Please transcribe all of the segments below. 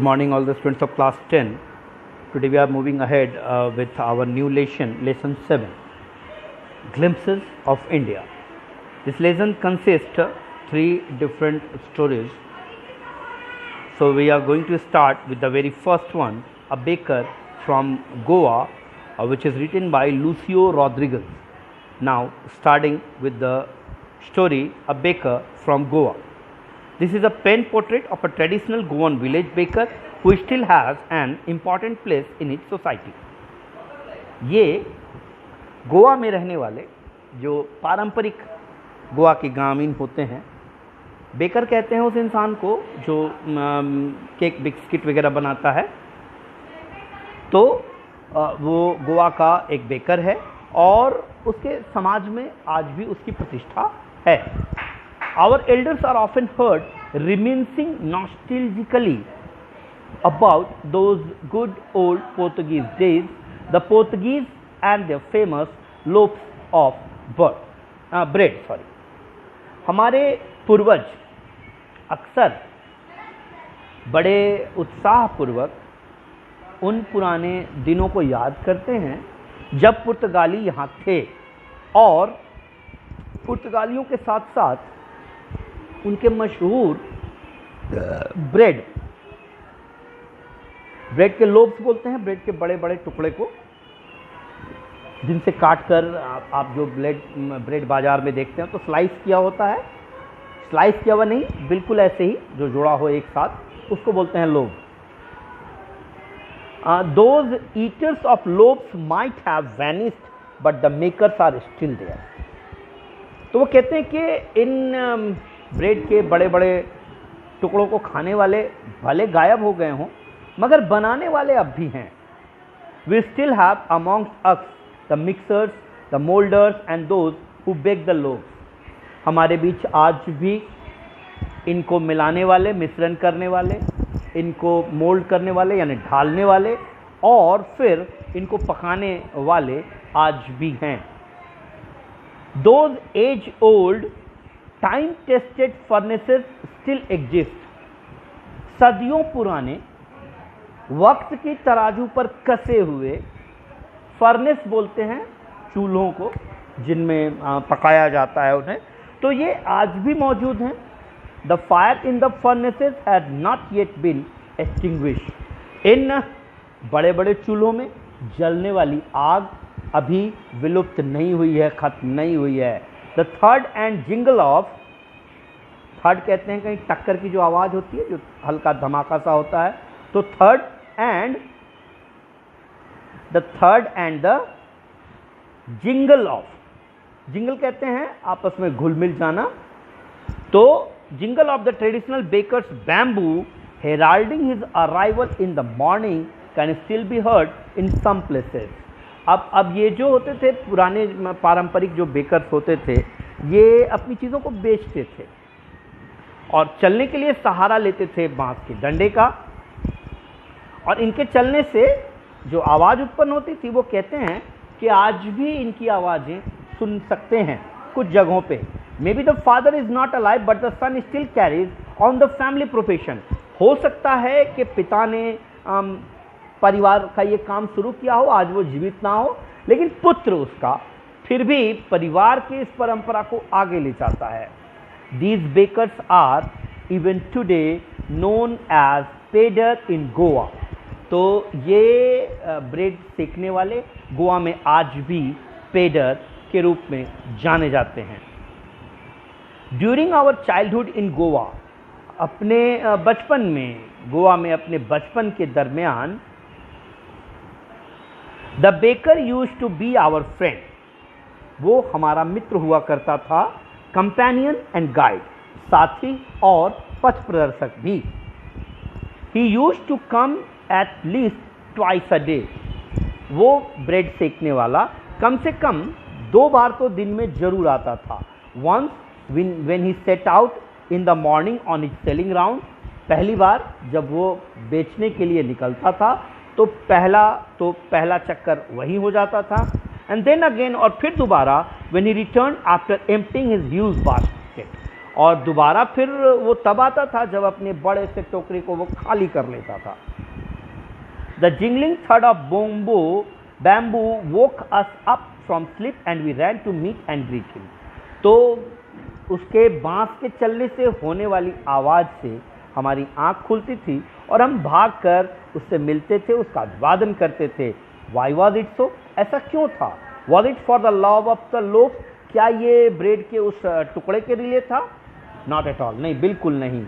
morning, all the students of class 10. Today we are moving ahead with our new lesson 7, Glimpses of India. This lesson consists of 3 different stories. So we are going to start with the very first one, A Baker from Goa, which is written by Lucio Rodriguez. Now starting with the story, A Baker from Goa. This is a pen portrait of a traditional Goan village baker who still has an important place in its society. ये गोवा में रहने वाले जो पारंपरिक गोवा के ग्रामीण होते हैं, बेकर कहते हैं उस इंसान को जो केक बिस्किट वगैरह बनाता है, तो वो गोवा का एक बेकर है और उसके समाज में आज भी उसकी प्रतिष्ठा है. Our elders are often heard reminiscing nostalgically about those good old Portuguese days, the Portuguese and their famous loaves of bread. हमारे पूर्वज अक्सर बड़े उत्साहपूर्वक उन पुराने दिनों को याद करते हैं जब पुर्तगाली यहाँ थे और पुर्तगालियों के साथ साथ उनके मशहूर ब्रेड के लोब्स बोलते हैं, ब्रेड के बड़े बड़े टुकड़े को, जिनसे काट कर आप जो ब्रेड बाजार में देखते हैं तो स्लाइस किया होता है. स्लाइस किया हुआ नहीं, बिल्कुल ऐसे ही जो जुड़ा हो एक साथ, उसको बोलते हैं lobe. Those eaters of loaves might have vanished, but the makers are still there. तो वो कहते हैं कि इन ब्रेड के बड़े बड़े टुकड़ों को खाने वाले भले गायब हो गए हों, मगर बनाने वाले अब भी हैं. We still have amongst us the mixers, the molders and those who bake the loaves. हमारे बीच आज भी इनको मिलाने वाले, मिश्रण करने वाले, इनको मोल्ड करने वाले यानी ढालने वाले और फिर इनको पकाने वाले आज भी हैं. Those age-old, time-tested furnaces still exist. सदियों पुराने, वक्त की तराजू पर कसे हुए फर्नेस बोलते हैं चूल्हों को जिनमें पकाया जाता है उन्हें, तो ये आज भी मौजूद हैं. The fire in the furnaces had not yet been extinguished. इन बड़े बड़े चूल्हों में जलने वाली आग अभी विलुप्त नहीं हुई है, खत्म नहीं हुई है. The third and jingle of, third कहते हैं कहीं टक्कर की जो आवाज़ होती है, जो हल्का धमाका सा होता है, तो third and the jingle of, jingle कहते हैं आपस में घुल मिल जाना, तो jingle of the traditional baker's bamboo heralding his arrival in the morning can still be heard in some places. अब ये जो होते थे पुराने पारंपरिक जो बेकर्स होते थे, ये अपनी चीज़ों को बेचते थे और चलने के लिए सहारा लेते थे बांस के डंडे का, और इनके चलने से जो आवाज़ उत्पन्न होती थी वो कहते हैं कि आज भी इनकी आवाज़ें सुन सकते हैं कुछ जगहों पे. Maybe the father is not alive but the son still carries on the family profession. हो सकता है कि पिता ने परिवार का ये काम शुरू किया हो, आज वो जीवित ना हो, लेकिन पुत्र उसका फिर भी परिवार की इस परंपरा को आगे ले जाता है. These bakers are even today known as pedar in Goa. तो ये ब्रेड सेकने वाले गोवा में आज भी पेडर के रूप में जाने जाते हैं. During our childhood in Goa, अपने बचपन में गोवा में अपने बचपन के दरमियान, the baker used to be our friend, वो हमारा मित्र हुआ करता था, कंपेनियन एंड गाइड, साथी और पथ प्रदर्शक भी. He used to come at least twice a day, वो ब्रेड सेकने वाला कम से कम 2 बार तो दिन में जरूर आता था. Once when he set out in the morning on his selling round, पहली बार जब वो बेचने के लिए निकलता था तो पहला चक्कर वही हो जाता था. एंड देन अगेन, और फिर दोबारा when he returned after emptying his huge basket, और दोबारा फिर वो तब आता था जब अपने बड़े से टोकरे को वो खाली कर लेता था। द जिंगलिंग थर्ड of bamboo woke us up from sleep and we ran to meet and greet him. तो उसके बांस के चलने से होने वाली आवाज़ से हमारी आंख खुलती थी और हम भागकर उससे मिलते थे, उसका अभिवादन करते थे। Why was it so? ऐसा क्यों था? Was it for the love of the loaf? क्या ये ब्रेड के उस टुकड़े के लिए था? नॉट एट ऑल, नहीं, बिल्कुल नहीं।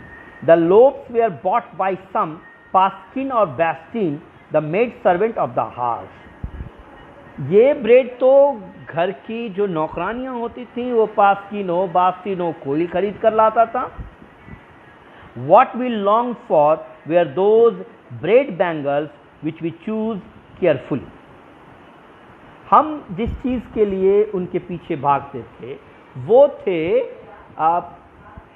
The loaves were bought by some पास्किन और बैस्टीन the maid servant of the house. ये ब्रेड तो घर की जो नौकरानियां होती थी वो पास्किन हो बास्टीन हो कोई खरीद कर लाता था। What we long for were those bread bangles which we choose carefully. हम जिस चीज़ के लिए उनके पीछे भागते थे वो थे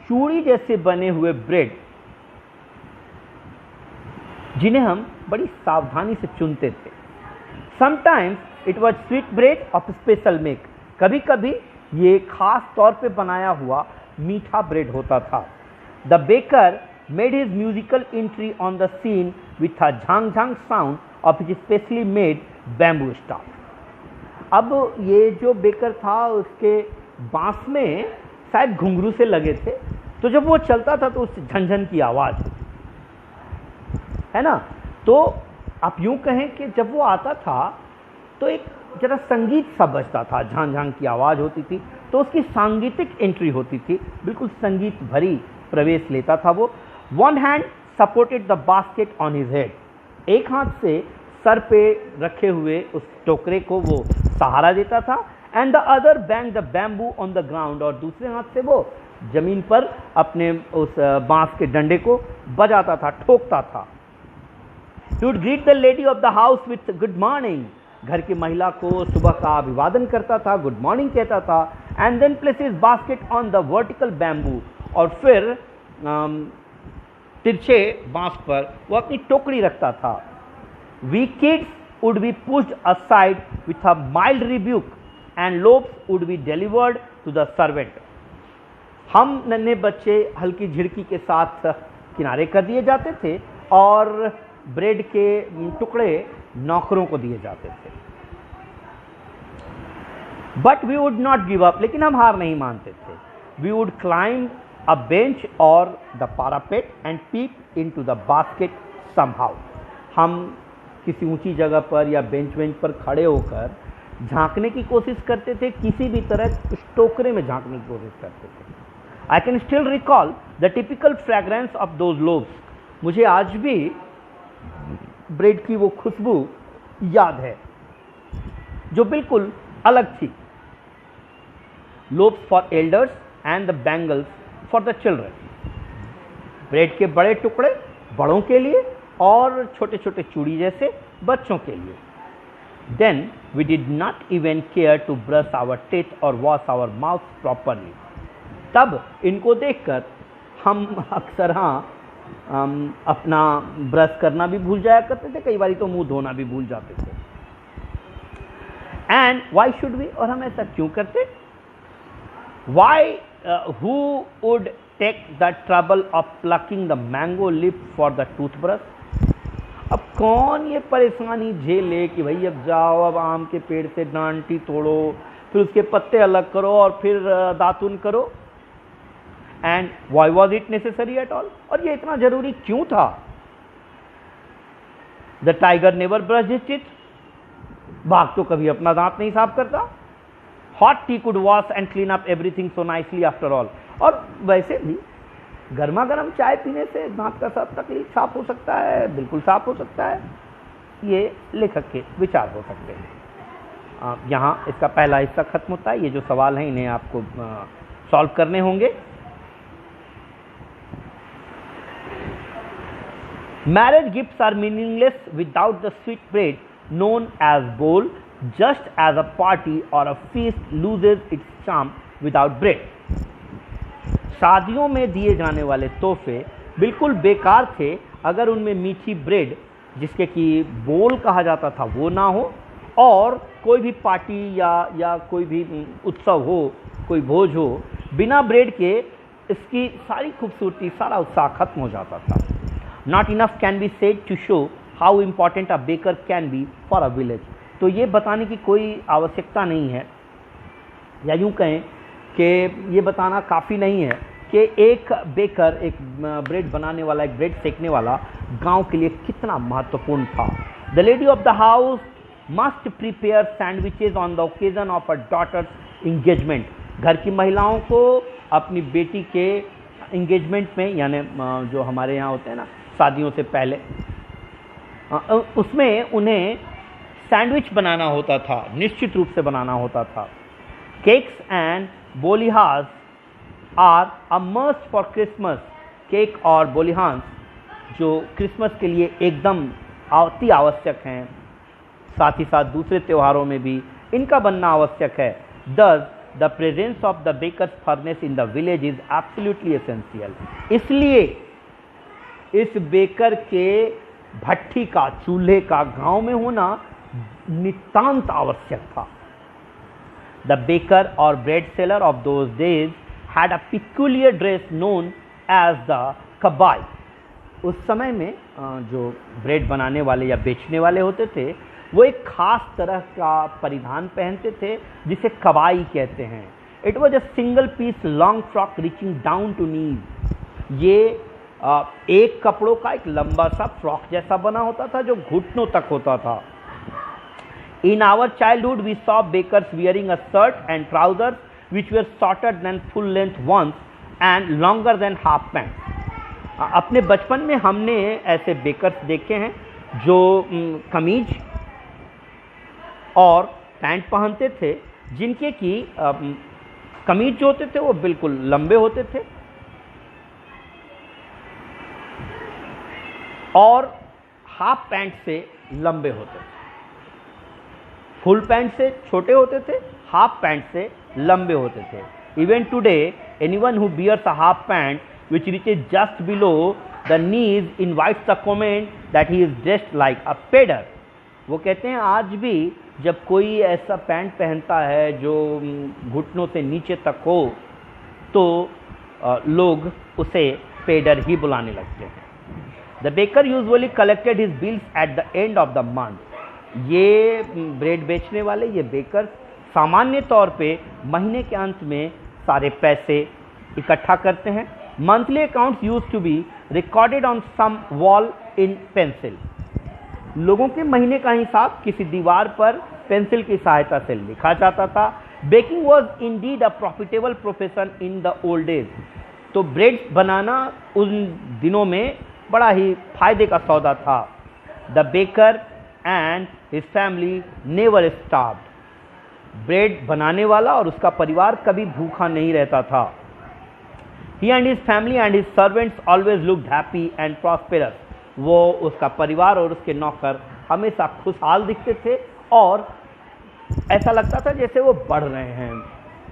चूड़ी जैसे बने हुए ब्रेड, जिन्हें हम बड़ी सावधानी से चुनते थे। Sometimes it was sweet bread of special make. कभी कभी ये खास तौर पे बनाया हुआ मीठा ब्रेड होता था। The baker made his musical entry on the scene with a zhang zhang sound of his specially made bamboo staff. अब ये जो बेकर था उसके बांस में शायद घुंघरू से लगे थे, तो जब वो चलता था तो उससे झनझन की आवाज़, है ना। तो आप यूँ कहें कि जब वो आता था तो एक जरा संगीत सा बजता था, झांझ झांझ की आवाज़ होती थी, तो उसकी सांगीतिक एंट्री होती थी, बिल्कुल संगीत भरी प्रवेश लेता था वो। One hand supported the basket on his head, एक हाथ से सर पे रखे हुए उस टोकरे को वो सहारा देता था। And the other bang the bamboo on the ground, और दूसरे हाथ से वो जमीन पर अपने उस बांस के डंडे को बजाता था, ठोकता था। He would greet the lady of the house with good morning, घर की महिला को सुबह का अभिवादन करता था, गुड मॉर्निंग कहता था। And then place his basket on the vertical bamboo, और फिर तिरछे बांस पर वो अपनी टोकरी रखता था। We kids would be pushed aside with a mild rebuke and loaves would be delivered to the servant. हम नन्हे बच्चे हल्की झिड़की के साथ किनारे कर दिए जाते थे और ब्रेड के टुकड़े नौकरों को दिए जाते थे। But we would not give up, लेकिन हम हार नहीं मानते थे। We would climb a bench or the parapet and peep into the basket somehow. हम किसी ऊंची जगह पर या बेंच पर खड़े होकर झांकने की कोशिश करते थे, किसी भी तरह उस टोकरे में झांकने की कोशिश करते थे। I can still recall the typical fragrance of those loaves. मुझे आज भी ब्रेड की वो खुशबू याद है जो बिल्कुल अलग थी। Loaves for elders and the bangles for the children, bread के बड़े टुकड़े बड़ों के लिए और छोटे छोटे चूड़ी जैसे बच्चों के लिए। Then we did not even care to brush our teeth और वॉश आवर माउथ प्रॉपरली। तब इनको देखकर हम अक्सर अपना ब्रश करना भी भूल जाया करते थे, कई बार तो मुंह धोना भी भूल जाते थे। एंड वाई शुड वी, और हम ऐसा क्यों करते? Why who would take the trouble of plucking the mango leaf for the toothbrush? अब कौन ये परेशानी झेले कि भाई अब जाओ, अब आम के पेड़ से डांटी तोड़ो, फिर उसके पत्ते अलग करो और फिर दातुन करो। And why was it necessary at all, और ये इतना जरूरी क्यों था? The tiger never brush his teeth, बाघ तो कभी अपना दांत नहीं साफ करता। Hot T could wash and clean up everything so nicely after all, और वैसे भी गर्मा गर्म चाय पीने से दांत का सब तकलीफ साफ हो सकता है, बिल्कुल साफ हो सकता है। ये लेखक के विचार हो सकते हैं। यहाँ इसका पहला हिस्सा खत्म होता है। ये जो सवाल हैं इन्हें आपको सॉल्व करने होंगे। Marriage gifts are meaningless without the sweet bread known as bowl, just as a party or a feast loses its charm without bread. शादियों में दिए जाने वाले तोहफे बिल्कुल बेकार थे अगर उनमें मीठी ब्रेड, जिसके कि बोल कहा जाता था, वो ना हो, और कोई भी पार्टी या कोई भी उत्सव हो, कोई भोज हो, बिना ब्रेड के इसकी सारी खूबसूरती, सारा उत्साह खत्म हो जाता था। Not enough can be said to show how important a baker can be for a village. तो ये बताने की कोई आवश्यकता नहीं है, या यूँ कहें कि ये बताना काफ़ी नहीं है कि एक बेकर, एक ब्रेड बनाने वाला, एक ब्रेड सेकने वाला गांव के लिए कितना महत्वपूर्ण था। The lady of the house must prepare sandwiches on the occasion of a daughter's engagement. घर की महिलाओं को अपनी बेटी के इंगेजमेंट में, यानी जो हमारे यहाँ होते हैं ना शादियों से पहले, उसमें उन्हें सैंडविच बनाना होता था, निश्चित रूप से बनाना होता था। केक्स एंड बोलिहास are a must for Christmas. Cake और बोलिहांस जो क्रिसमस के लिए एकदम अति आवश्यक हैं, साथ ही साथ दूसरे त्योहारों में भी इनका बनना आवश्यक है। Thus, the presence of the baker's furnace in the village is absolutely essential। इसलिए इस बेकर के भट्ठी का, चूल्हे का गांव में होना नितांत आवश्यक था। The baker or bread seller of those days had a peculiar dress known as the kabai। उस समय में जो ब्रेड बनाने वाले या बेचने वाले होते थे, वो एक खास तरह का परिधान पहनते थे जिसे कबाई कहते हैं। It was a single piece long frock reaching down to knees. ये एक कपड़ों का एक लंबा सा फ्रॉक जैसा बना होता था जो घुटनों तक होता था। In our childhood, we saw bakers wearing a shirt and trousers which were shorter than full length ones and longer than half pants। अपने बचपन में हमने ऐसे बेकर्स देखे हैं जो कमीज और पैंट पहनते थे, जिनके की कमीज जो होते थे वो बिल्कुल लंबे होते थे और हाफ पैंट से लंबे होते थे। फुल पैंट से छोटे होते थे, हाफ पैंट से लंबे होते थे। Even today anyone who wears a half pant which reaches just below the knees invites the comment that he is dressed like a pedder। वो कहते हैं आज भी जब कोई ऐसा पैंट पहनता है जो घुटनों से नीचे तक हो, तो लोग उसे पेडर ही बुलाने लगते हैं। The baker usually collected his bills at the end of the month। ये ब्रेड बेचने वाले, ये बेकर सामान्य तौर पे महीने के अंत में सारे पैसे इकट्ठा करते हैं। Monthly accounts used to be recorded on some wall in pencil. लोगों के महीने का हिसाब किसी दीवार पर पेंसिल की सहायता से लिखा जाता था। Baking was indeed a profitable profession in the old days. तो ब्रेड बनाना उन दिनों में बड़ा ही फायदे का सौदा था। The baker and his family never starved. Bread बनाने वाला और उसका परिवार कभी भूखा नहीं रहता था। He and his family and his servants always looked happy and prosperous। वो, उसका परिवार और उसके नौकर हमेशा खुशहाल दिखते थे और ऐसा लगता था जैसे वो बढ़ रहे हैं,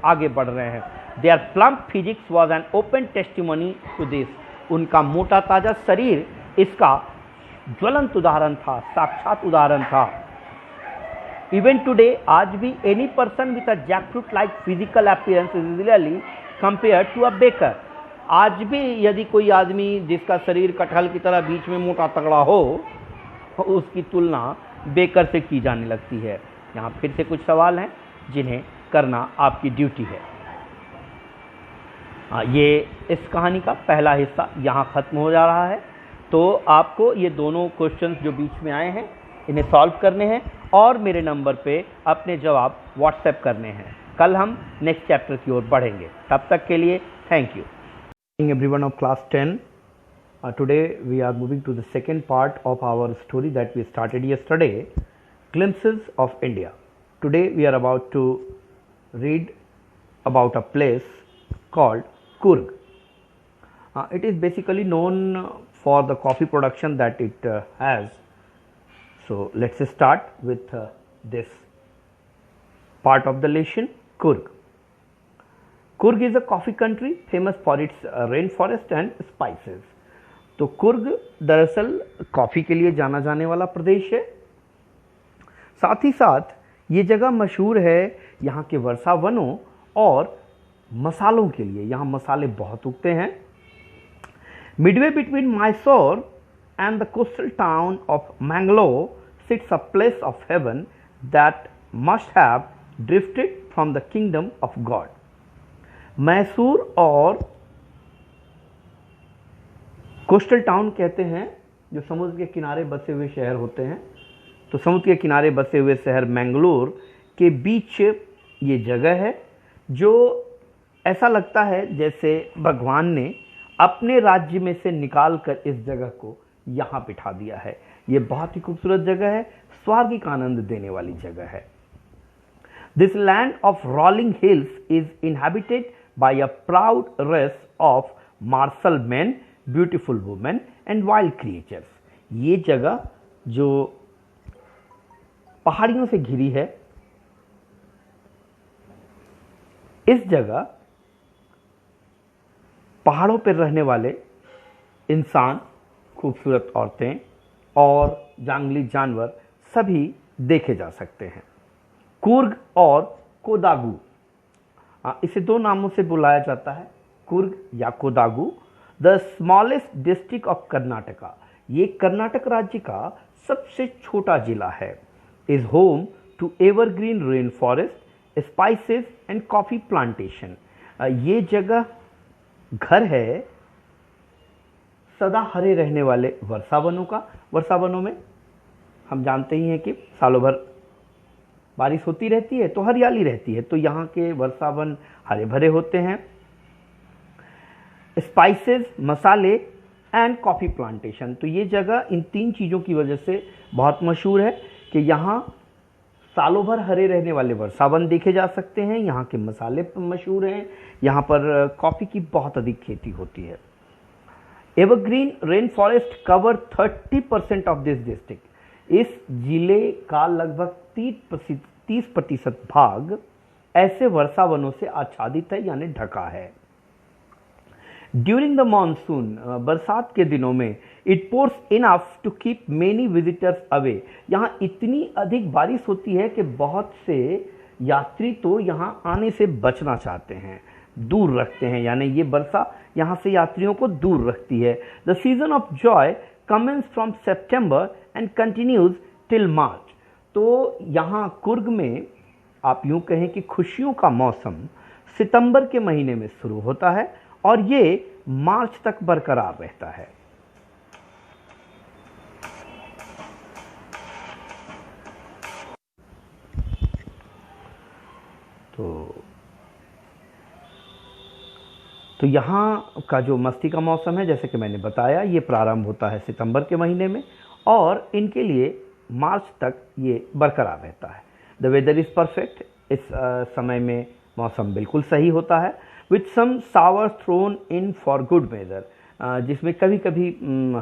आगे बढ़ रहे हैं। Their plump physics was an open testimony to this। उनका मोटा ताजा शरीर इसका ज्वलंत उदाहरण था, साक्षात उदाहरण था। Even today, आज भी any person with a jackfruit like physical appearance is really compared to a baker। आज भी यदि कोई आदमी जिसका शरीर कटहल की तरह बीच में मोटा तगड़ा हो, उसकी तुलना बेकर से की जाने लगती है। यहाँ फिर से कुछ सवाल हैं जिन्हें करना आपकी ड्यूटी है। ये इस कहानी का पहला हिस्सा यहाँ ख़त्म हो जा रहा है। तो आपको ये दोनों क्वेश्चंस जो बीच में आए हैं इन्हें सॉल्व करने हैं और मेरे नंबर पे अपने जवाब व्हाट्सएप करने हैं। कल हम नेक्स्ट चैप्टर की ओर बढ़ेंगे। तब तक के लिए thank you. Everyone of class 10, today we are moving to the second part of our story that we started yesterday, Glimpses of India. Today we are about to read about a place called Coorg। It is basically known for the coffee production that it has। So let's start with this part of the lesson, Coorg। Coorg is a coffee country famous for its rain forest and spices. तो कुर्ग दरअसल coffee के लिए जाना जाने वाला प्रदेश है। साथ ही साथ ये जगह मशहूर है यहाँ के वर्षा वनों और मसालों के लिए, यहाँ मसाले बहुत उगते हैं। Midway between Mysore and the coastal town of Mangalore sits a place of heaven that must have drifted from the kingdom of God. Mysore और कोस्टल टाउन कहते हैं जो समुद्र के किनारे बसे हुए शहर होते हैं। तो समुद्र के किनारे बसे हुए शहर मैंगलोर के बीच ये जगह है जो ऐसा लगता है जैसे भगवान ने अपने राज्य में से निकाल कर इस जगह को यहाँ बिठा दिया है। ये बहुत ही खूबसूरत जगह है, स्वर्गिक आनंद देने वाली जगह है। This land of rolling hills is inhabited by a proud race of martial men, beautiful women and wild creatures. ये जगह जो पहाड़ियों से घिरी है, इस जगह पहाड़ों पर रहने वाले इंसान, खूबसूरत औरतें और जंगली जानवर सभी देखे जा सकते हैं। कुर्ग और कोडागु, इसे दो नामों से बुलाया जाता है, कुर्ग या Kodagu. The smallest district of Karnataka, ये कर्नाटक राज्य का सबसे छोटा जिला है। Is home to evergreen rain forest, spices and coffee plantation. ये जगह घर है सदा हरे रहने वाले वर्षा वनों का। वर्षा वनों में हम जानते ही हैं कि सालों भर बारिश होती रहती है तो हरियाली रहती है, तो यहाँ के वर्षा वन हरे भरे होते हैं। स्पाइसेस, मसाले एंड कॉफ़ी प्लांटेशन, तो ये जगह इन तीन चीज़ों की वजह से बहुत मशहूर है कि यहाँ सालों भर हरे रहने वाले वर्षा वन देखे जा सकते हैं। यहाँ के मसाले मशहूर हैं, यहाँ पर कॉफ़ी की बहुत अधिक खेती होती है। Evergreen rain forest cover 30% of this district. इस जिले का लगभग 30% भाग ऐसे वर्षा वनों से आच्छादित है यानी ढका है। ड्यूरिंग द मानसून, बरसात के दिनों में, it pours enough to keep many visitors away. यहाँ इतनी अधिक बारिश होती है कि बहुत से यात्री तो यहाँ आने से बचना चाहते हैं, दूर रखते हैं, यानी ये वर्षा यहाँ से यात्रियों को दूर रखती है। The season of joy commences from September and continues till March. तो यहाँ कुर्ग में आप यूँ कहें कि खुशियों का मौसम सितंबर के महीने में शुरू होता है और ये मार्च तक बरकरार रहता है। तो यहाँ का जो मस्ती का मौसम है, जैसे कि मैंने बताया, ये प्रारंभ होता है सितंबर के महीने में और इनके लिए मार्च तक ये बरकरार रहता है। द वेदर इज़ परफेक्ट, इस समय में मौसम बिल्कुल सही होता है। With some shower thrown in for good weather, जिसमें कभी कभी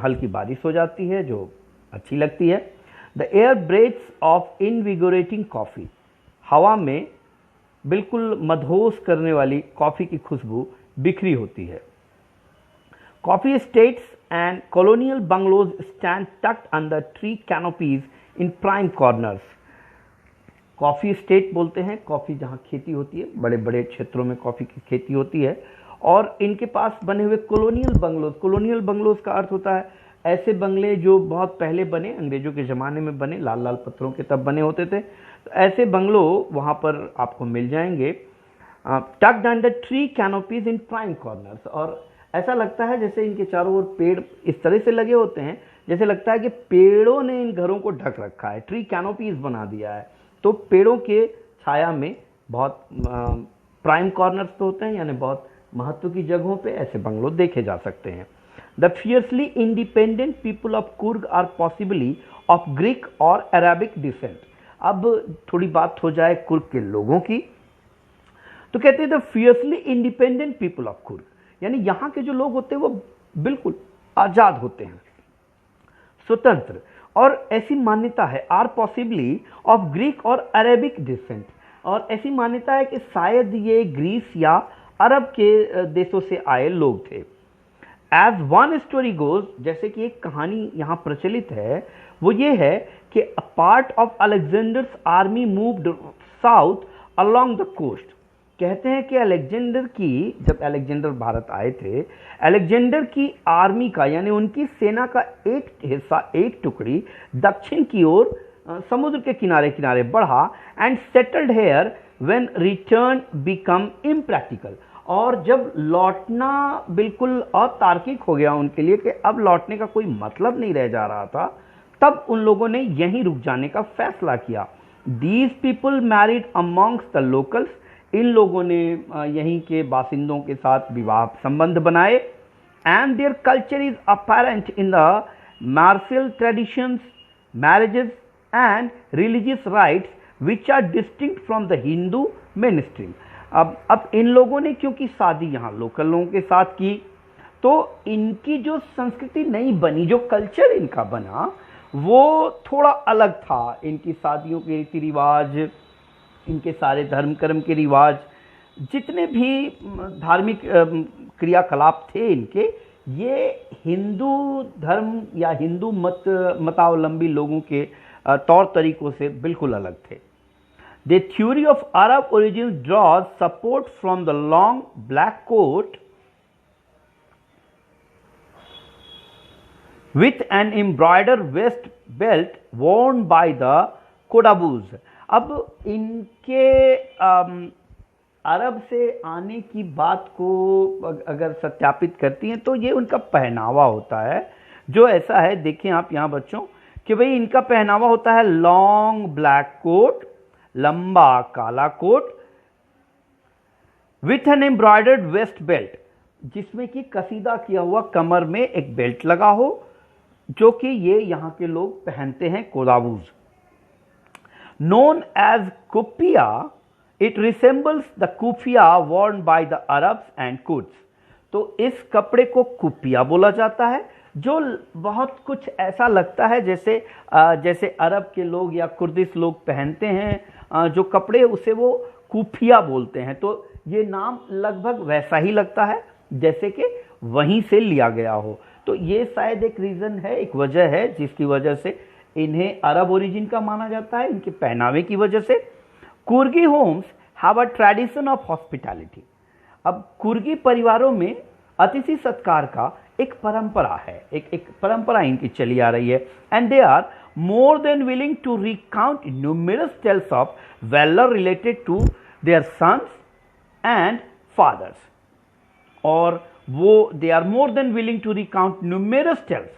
हल्की बारिश हो जाती है जो अच्छी लगती है। The air breathes of invigorating coffee, हवा में बिल्कुल मदहोश करने वाली कॉफ़ी की खुशबू बिखरी होती है। Coffee estates and colonial bungalows stand tucked under tree canopies in prime corners. Coffee estate बोलते हैं कॉफ़ी जहाँ खेती होती है, बड़े बड़े क्षेत्रों में कॉफ़ी की खेती होती है, और इनके पास बने हुए कॉलोनियल बंगलोज। कॉलोनियल बंगलोज का अर्थ होता है ऐसे बंगले जो बहुत पहले बने, अंग्रेज़ों के ज़माने में बने, लाल लाल पत्थरों के तब बने होते थे। तो ऐसे बंगलो वहाँ पर आपको मिल जाएंगे। Tucked under tree canopies in prime corners, और ऐसा लगता है जैसे इनके चारों ओर पेड़ इस तरह से लगे होते हैं जैसे लगता है कि पेड़ों ने इन घरों को ढक रखा है, ट्री कैनोपीज बना दिया है। तो पेड़ों के छाया में बहुत प्राइम कॉर्नर्स तो होते हैं, यानी बहुत महत्व की जगहों पे ऐसे बंगलो देखे जा सकते हैं। The fiercely independent people of Coorg are possibly of Greek और अरेबिक डिसेंट। अब थोड़ी बात हो जाए कुर्ग के लोगों की, तो कहते हैं the fiercely independent people of Coorg, यानी यहाँ के जो लोग होते हैं वो बिल्कुल आज़ाद होते हैं, स्वतंत्र, और ऐसी मान्यता है आर पॉसिबली ऑफ ग्रीक और अरेबिक डिसेंट, और ऐसी मान्यता है कि शायद ये ग्रीस या अरब के देशों से आए लोग थे। एज वन स्टोरी गोज, जैसे कि एक कहानी यहाँ प्रचलित है, वो ये है कि a part of Alexander's army moved south along the coast. कहते हैं कि जब अलेक्जेंडर भारत आए थे, अलेक्जेंडर की आर्मी का यानी उनकी सेना का एक हिस्सा, एक टुकड़ी दक्षिण की ओर समुद्र के किनारे किनारे बढ़ा and settled here when return become impractical. और जब लौटना बिल्कुल अतार्किक हो गया उनके लिए कि अब लौटने का कोई मतलब नहीं रह जा रहा था, तब उन लोगों ने यहीं रुक जाने का फैसला किया। These people married amongst the locals, इन लोगों ने यहीं के बासिंदों के साथ विवाह संबंध बनाए। And their culture is apparent in the martial traditions, marriages and religious rites which are distinct from the Hindu mainstream. अब इन लोगों ने क्योंकि शादी यहाँ लोकल लोगों के साथ की, तो इनकी जो संस्कृति नहीं बनी, जो कल्चर इनका बना वो थोड़ा अलग था। इनकी शादियों के रीति रिवाज, इनके सारे धर्म कर्म के रिवाज, जितने भी धार्मिक क्रियाकलाप थे इनके, ये हिंदू धर्म या हिंदू मतावलंबी लोगों के तौर तरीकों से बिल्कुल अलग थे। The theory of Arab origins draws support from the long black coat with an embroidered waist belt worn by the Kodabus। अब इनके अरब से आने की बात को अगर सत्यापित करती हैं तो ये उनका पहनावा होता है जो ऐसा है, देखें आप यहाँ बच्चों, कि भाई इनका पहनावा होता है लॉन्ग ब्लैक कोट, लंबा काला coat with an embroidered waist belt, जिसमें कि कसीदा किया हुआ कमर में एक बेल्ट लगा हो, जो कि ये यहां के लोग पहनते हैं, Kodavus. Known as kuppia, it resembles the kuffiyeh worn by the Arabs and Kurds. तो इस कपड़े को कुपिया बोला जाता है, जो बहुत कुछ ऐसा लगता है जैसे अरब के लोग या कुर्दिश लोग पहनते हैं जो कपड़े, उसे वो कुफिया बोलते हैं। तो ये नाम लगभग वैसा ही लगता है जैसे कि वहीं से लिया गया हो। तो ये शायद एक रीज़न है, एक वजह है जिसकी वजह से इन्हें अरब ओरिजिन का माना जाता है, इनके पहनावे की वजह से। Coorgi homes have a tradition of hospitality. अब कुर्गी परिवारों में अतिथि सत्कार का एक परंपरा है, एक परंपरा इनकी चली आ रही है। And they are more than willing to recount numerous tales of valor related to their sons and fathers। और वो they are more than willing to recount numerous tales,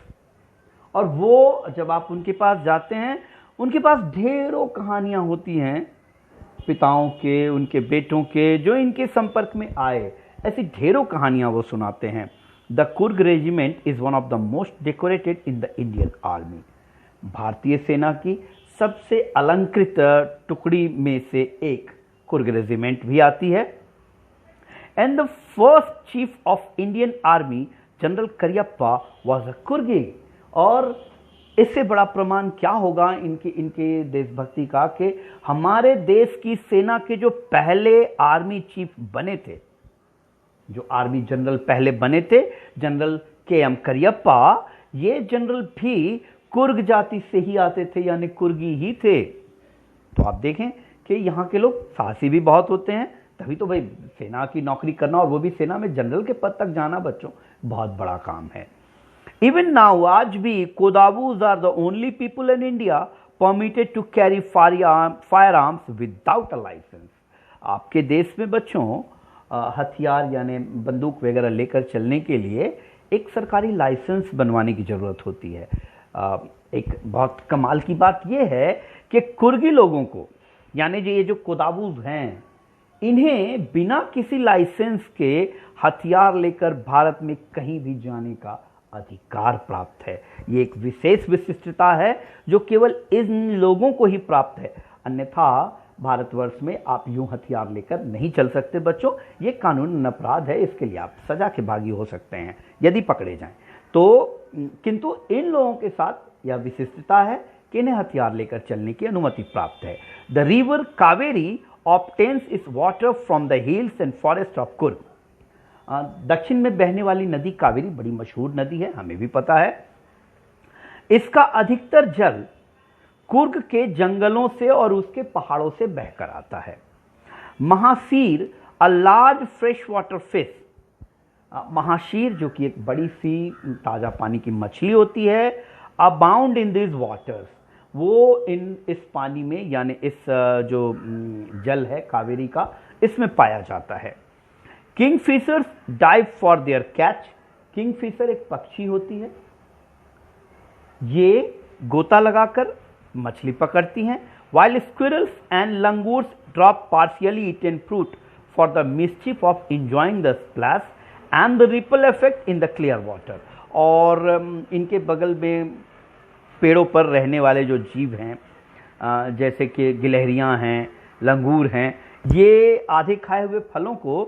और वो जब आप उनके पास जाते हैं, उनके पास ढेरों कहानियां होती हैं पिताओं के, उनके बेटों के, जो इनके संपर्क में आए, ऐसी ढेरों कहानियां वो सुनाते हैं। The Coorg regiment is one of the most decorated in the Indian army. भारतीय सेना की सबसे अलंकृत टुकड़ी में से एक कुर्ग रेजिमेंट भी आती है। And the first chief of Indian army general Cariappa was a Coorgi. और इससे बड़ा प्रमाण क्या होगा इनके देशभक्ति का कि हमारे देश की सेना के जो पहले आर्मी चीफ बने थे, जो आर्मी जनरल पहले बने थे, जनरल के.एम. करियप्पा, ये जनरल भी कुर्ग जाति से ही आते थे, यानी कुर्गी ही थे। तो आप देखें कि यहाँ के लोग साहसी भी बहुत होते हैं, तभी तो भाई सेना की नौकरी करना, और वो भी सेना में जनरल के पद तक जाना बच्चों बहुत बड़ा काम है। इवन नाउ, आज भी Kodavus are the only people in India permitted to carry firearms without a licence. आपके देश में बच्चों हथियार यानी बंदूक वगैरह लेकर चलने के लिए एक सरकारी लाइसेंस बनवाने की ज़रूरत होती है। एक बहुत कमाल की बात यह है कि कुर्गी लोगों को, यानी ये जो कोदाबूज हैं, इन्हें बिना किसी लाइसेंस के हथियार लेकर भारत में कहीं भी जाने का अधिकार प्राप्त है। ये एक विशेष विशिष्टता है जो केवल इन लोगों को ही प्राप्त है, अन्यथा भारतवर्ष में आप यूं हथियार लेकर नहीं चल सकते बच्चों। ये कानून अपराध है, इसके लिए आप सजा के भागी हो सकते हैं यदि पकड़े जाएं तो। किंतु इन लोगों के साथ यह विशिष्टता है कि इन्हें हथियार लेकर चलने की अनुमति प्राप्त है। The river Kaveri obtains it's water from the hills and forest of Coorg. दक्षिण में बहने वाली नदी कावेरी बड़ी मशहूर नदी है, हमें भी पता है। इसका अधिकतर जल कुर्ग के जंगलों से और उसके पहाड़ों से बहकर आता है। Mahseer a large fresh water fish, mahseer जो कि एक बड़ी सी ताज़ा पानी की मछली होती है, अबाउंड इन दिस वाटर्स, वो इस पानी में यानी इस जो जल है कावेरी का, इसमें पाया जाता है। Kingfishers dive for their catch, kingfisher एक पक्षी होती है, ये गोता लगाकर मछली पकड़ती हैं। While squirrels and langurs drop partially eaten fruit for the mischief of enjoying the splash and the ripple effect in the clear water. और इनके बगल में पेड़ों पर रहने वाले जो जीव हैं, जैसे कि गिलहरियां हैं, लंगूर हैं, ये आधे खाए हुए फलों को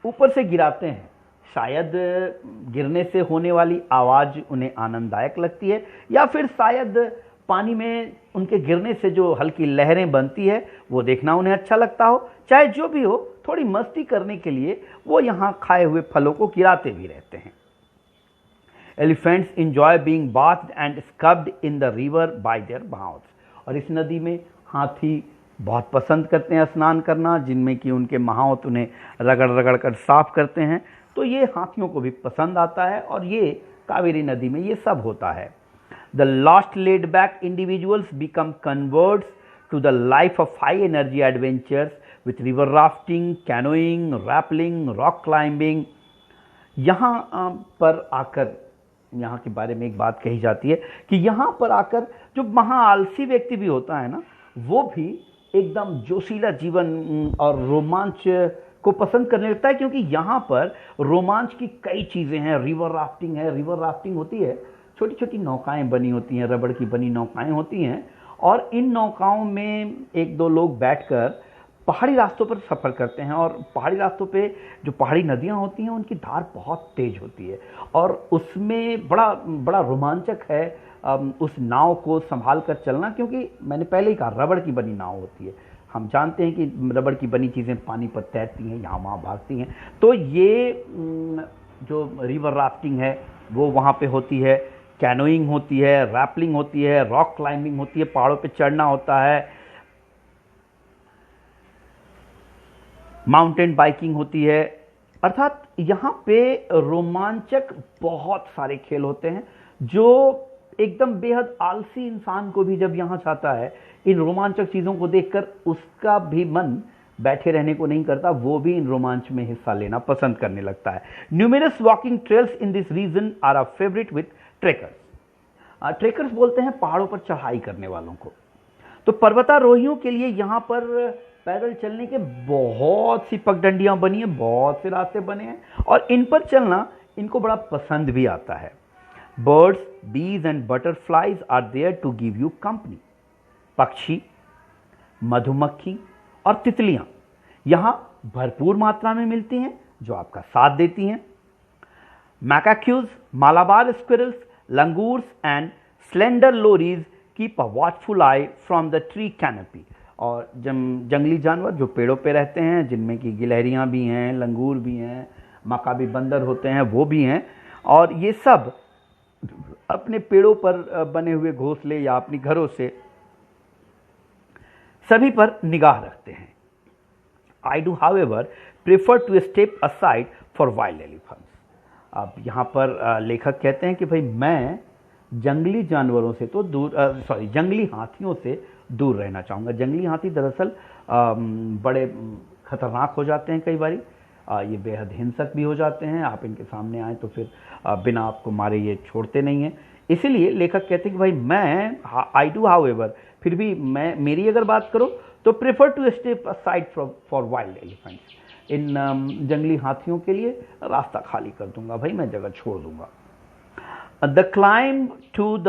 ऊपर से गिराते हैं। शायद गिरने से होने वाली आवाज़ उन्हें आनंददायक लगती है, या फिर शायद पानी में उनके गिरने से जो हल्की लहरें बनती है वो देखना उन्हें अच्छा लगता हो। चाहे जो भी हो, थोड़ी मस्ती करने के लिए वो यहाँ खाए हुए फलों को गिराते भी रहते हैं। Elephants enjoy being bathed and scrubbed in the river by their mahouts, और इस नदी में हाथी बहुत पसंद करते हैं स्नान करना, जिनमें कि उनके महावत उन्हें रगड़ रगड़ कर साफ करते हैं। तो ये हाथियों को भी पसंद आता है, और ये कावेरी नदी में ये सब होता है। The lost laid back individuals become converts to the life of high energy adventures with river rafting, canoeing, rappelling, rock climbing. यहाँ पर आकर, यहाँ के बारे में एक बात कही जाती है कि यहाँ पर आकर जो महाआलसी व्यक्ति भी होता है ना, वो भी एकदम जोशीला जीवन और रोमांच को पसंद करने लगता है, क्योंकि यहाँ पर रोमांच की कई चीज़ें हैं। रिवर राफ्टिंग है, रिवर राफ्टिंग होती है, छोटी छोटी नौकाएं बनी होती हैं, रबड़ की बनी नौकाएं होती हैं, और इन नौकाओं में एक दो लोग बैठकर पहाड़ी रास्तों पर सफ़र करते हैं। और पहाड़ी रास्तों पे जो पहाड़ी नदियाँ होती हैं उनकी धार बहुत तेज होती है, और उसमें बड़ा बड़ा रोमांचक है उस नाव को संभाल कर चलना, क्योंकि मैंने पहले ही कहा रबड़ की बनी नाव होती है। हम जानते हैं कि रबड़ की बनी चीज़ें पानी पर तैरती हैं, यहाँ वहाँ भागती हैं। तो ये जो रिवर राफ्टिंग है वो वहाँ पे होती है, कैनोइंग होती है, रैपलिंग होती है, रॉक क्लाइंबिंग होती है, पहाड़ों पे चढ़ना होता है, माउंटेन बाइकिंग होती है। अर्थात यहाँ पे रोमांचक बहुत सारे खेल होते हैं, जो एकदम बेहद आलसी इंसान को भी जब यहाँ जाता है इन रोमांचक चीज़ों को देखकर, उसका भी मन बैठे रहने को नहीं करता, वो भी इन रोमांच में हिस्सा लेना पसंद करने लगता है। Numerous walking trails in this region are a favourite with trekkers. Trekkers बोलते हैं पहाड़ों पर चढ़ाई करने वालों को। तो पर्वतारोहियों के लिए यहाँ पर पैदल चलने के बहुत सी पगडंडियां बनी हैं, बहुत से रास्ते बने हैं, और इन पर चलना इनको बड़ा पसंद भी आता है। Birds, bees and butterflies are there to give you company. पक्षी, मधुमक्खी और तितलियां यहाँ भरपूर मात्रा में मिलती हैं, जो आपका साथ देती हैं। Macaques, Malabar squirrels, langurs and slender lorises keep a watchful eye from the tree canopy. और जंगली जानवर जो पेड़ों पे रहते हैं, जिनमें कि गिलहरियां भी हैं, लंगूर भी हैं, मकाबी बंदर होते हैं, वो भी हैं, और ये सब अपने पेड़ों पर बने हुए घोंसले या अपनी घरों से सभी पर निगाह रखते हैं। I do however prefer to step aside for wild elephants। अब यहाँ पर लेखक कहते हैं कि भाई मैं जंगली जानवरों से तो दूर, जंगली हाथियों से दूर रहना चाहूँगा। जंगली हाथी दरअसल बड़े खतरनाक हो जाते हैं कई बारी, ये बेहद हिंसक भी हो जाते हैं। आप इनके सामने आए तो फिर बिना आपको मारे ये छोड़ते नहीं हैं। इसीलिए लेखक कहते हैं कि भाई मैं आई डू हाउएवर, फिर भी मैं मेरी अगर बात करो तो prefer to step aside for wild elephants. इन जंगली हाथियों के लिए रास्ता खाली कर दूंगा, भाई मैं जगह छोड़ दूंगा। The climb to the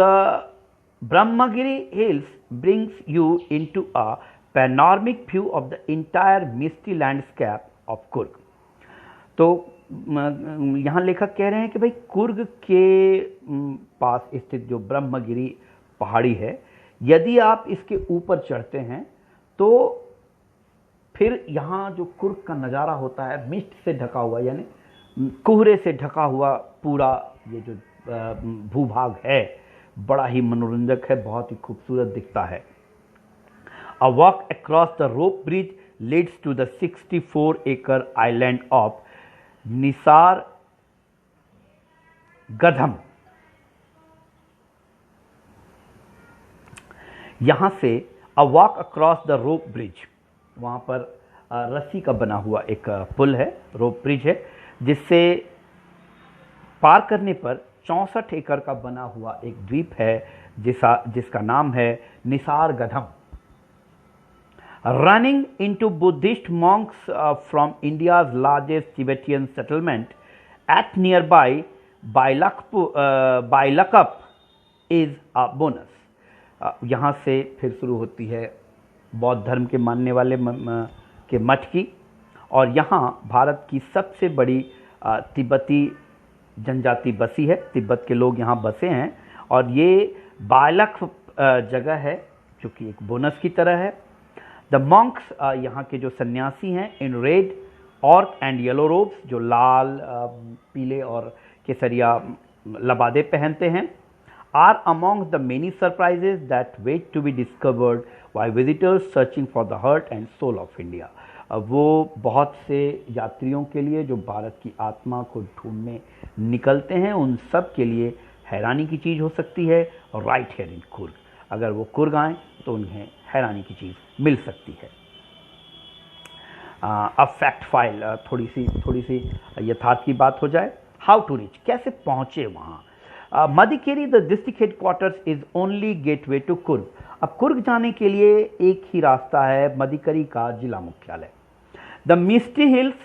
Brahmagiri hills brings you into a panoramic view of the entire misty landscape of Coorg. तो यहाँ लेखक कह रहे हैं कि भाई कुर्ग के पास स्थित जो ब्रह्मगिरी पहाड़ी है, यदि आप इसके ऊपर चढ़ते हैं तो फिर यहाँ जो कुर्ग का नज़ारा होता है, मिस्ट से ढका हुआ यानी कोहरे से ढका हुआ पूरा ये जो भूभाग है, बड़ा ही मनोरंजक है, बहुत ही खूबसूरत दिखता है। A walk across the rope bridge leads to the 64 acre island of Nisargadhama. यहां से a walk across the rope bridge, वहां पर रस्सी का बना हुआ एक पुल है, रोप ब्रिज है, जिससे पार करने पर 64 एकड़ का बना हुआ एक द्वीप है जिसका नाम है Nisargadhama. Running into Buddhist monks from India's largest Tibetan settlement at nearby Bylakuppe is a bonus. यहाँ से फिर शुरू होती है बौद्ध धर्म के मानने वाले के मठ की, और यहाँ भारत की सबसे बड़ी तिब्बती जनजाति बसी है, तिब्बत के लोग यहाँ बसे हैं, और ये बालक जगह है जो कि एक बोनस की तरह है। द मॉन्क्स, यहाँ के जो सन्यासी हैं, इन रेड ऑर्क एंड येलो रोब्स, जो लाल पीले और केसरिया लबादे पहनते हैं, are among the many surprises that wait to be discovered by visitors searching for the heart and soul of India. वो बहुत से यात्रियों के लिए जो भारत की आत्मा को ढूंढने निकलते हैं, उन सब के लिए हैरानी की चीज़ हो सकती है। राइट हियर इन कुर्ग, अगर वो कुर्ग आएँ तो उन्हें हैरानी की चीज़ मिल सकती है। अब फैक्ट फाइल, थोड़ी सी यथार्थ की बात हो जाए। हाउ टू रीच, कैसे पहुँचे वहाँ। Madikeri the district headquarters is only gateway to Coorg. अब कुर्ग जाने के लिए एक ही रास्ता है, मदिकेरी का जिला मुख्यालय। द मिस्टी हिल्स,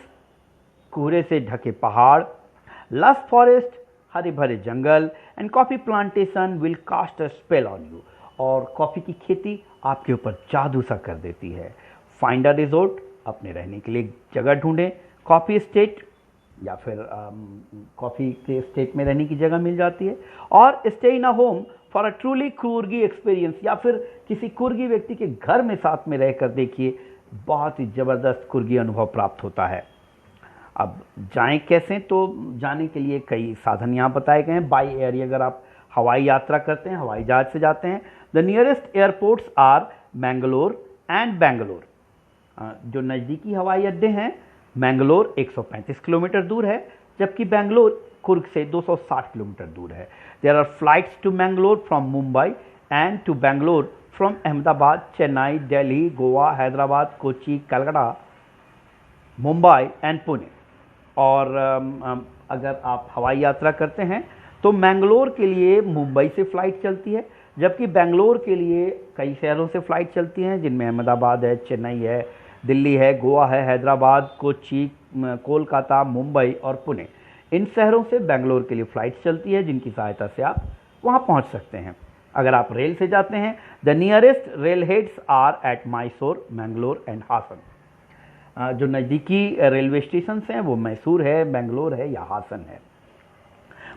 कोहरे से ढके पहाड़, लस फॉरेस्ट, हरे भरे जंगल, and coffee plantation will cast a spell on you. और कॉफ़ी की खेती आपके ऊपर जादू सा कर देती है। फाइंड अ रिजोर्ट, अपने रहने के लिए जगह ढूंढें। कॉफ़ी स्टेट, या फिर कॉफ़ी के स्टेट में रहने की जगह मिल जाती है। और stay in a home for a truly कुर्गी experience, या फिर किसी कुर्गी व्यक्ति के घर में साथ में रहकर देखिए, बहुत ही ज़बरदस्त कुर्गी अनुभव प्राप्त होता है। अब जाएं कैसे, तो जाने के लिए कई साधन यहाँ बताए गए हैं। बाई एयर, अगर आप हवाई यात्रा करते हैं, हवाई जहाज से जाते हैं, the nearest airports are Mangalore and Bangalore. जो नज़दीकी हवाई अड्डे हैं, मैंगलोर 135 किलोमीटर दूर है, जबकि बेंगलोर कुर्ग से 260 किलोमीटर दूर है। There are flights to Mangalore from Mumbai and to Bangalore from Ahmedabad, Chennai, Delhi, Goa, Hyderabad, Kochi, Calcutta, Mumbai and Pune. और अगर आप हवाई यात्रा करते हैं तो मैंगलोर के लिए मुंबई से फ़्लाइट चलती है, जबकि बेंगलोर के लिए कई शहरों से फ़्लाइट चलती हैं, जिनमें अहमदाबाद है, चेन्नई है, दिल्ली है, गोवा है, हैदराबाद, कोची, कोलकाता, मुंबई और पुणे। इन शहरों से बेंगलोर के लिए फ़्लाइट चलती है, जिनकी सहायता से आप वहाँ पहुँच सकते हैं। अगर आप रेल से जाते हैं, the nearest rail heads are at Mysore, Mangalore and Hassan. जो नज़दीकी रेलवे स्टेशन हैं वो मैसूर है, बेंगलोर है या हासन है।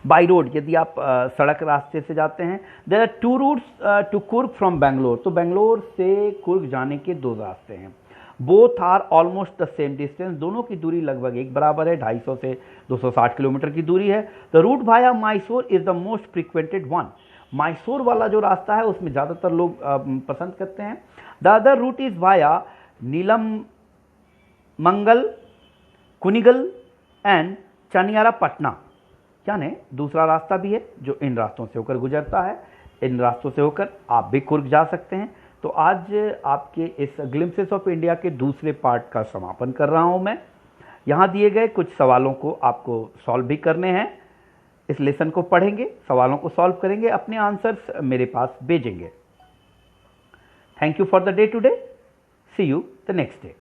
बाई रोड, यदि आप सड़क रास्ते से जाते हैं, there are 2 routes to Coorg from Bangalore. तो बेंगलोर से कुर्ग जाने के 2 रास्ते हैं। Both are almost the same distance, दोनों की दूरी लगभग एक बराबर है, 250 से 260 किलोमीटर की दूरी है। The route via Mysore is the most frequented one. Mysore वाला जो रास्ता है उसमें ज़्यादातर लोग पसंद करते हैं। The other route is via Nelamangala, Kunigal and Channapatna. यानी दूसरा रास्ता भी है जो इन रास्तों से होकर गुजरता है। इन रास्तों से होकर आप भी कुर्ग जा सकते हैं। तो आज आपके इस ग्लिम्पसेस ऑफ इंडिया के दूसरे पार्ट का समापन कर रहा हूं मैं। यहाँ दिए गए कुछ सवालों को आपको सॉल्व भी करने हैं। इस लेसन को पढ़ेंगे, सवालों को सॉल्व करेंगे, अपने आंसर्स मेरे पास भेजेंगे। Thank you for the day today. See you the next day.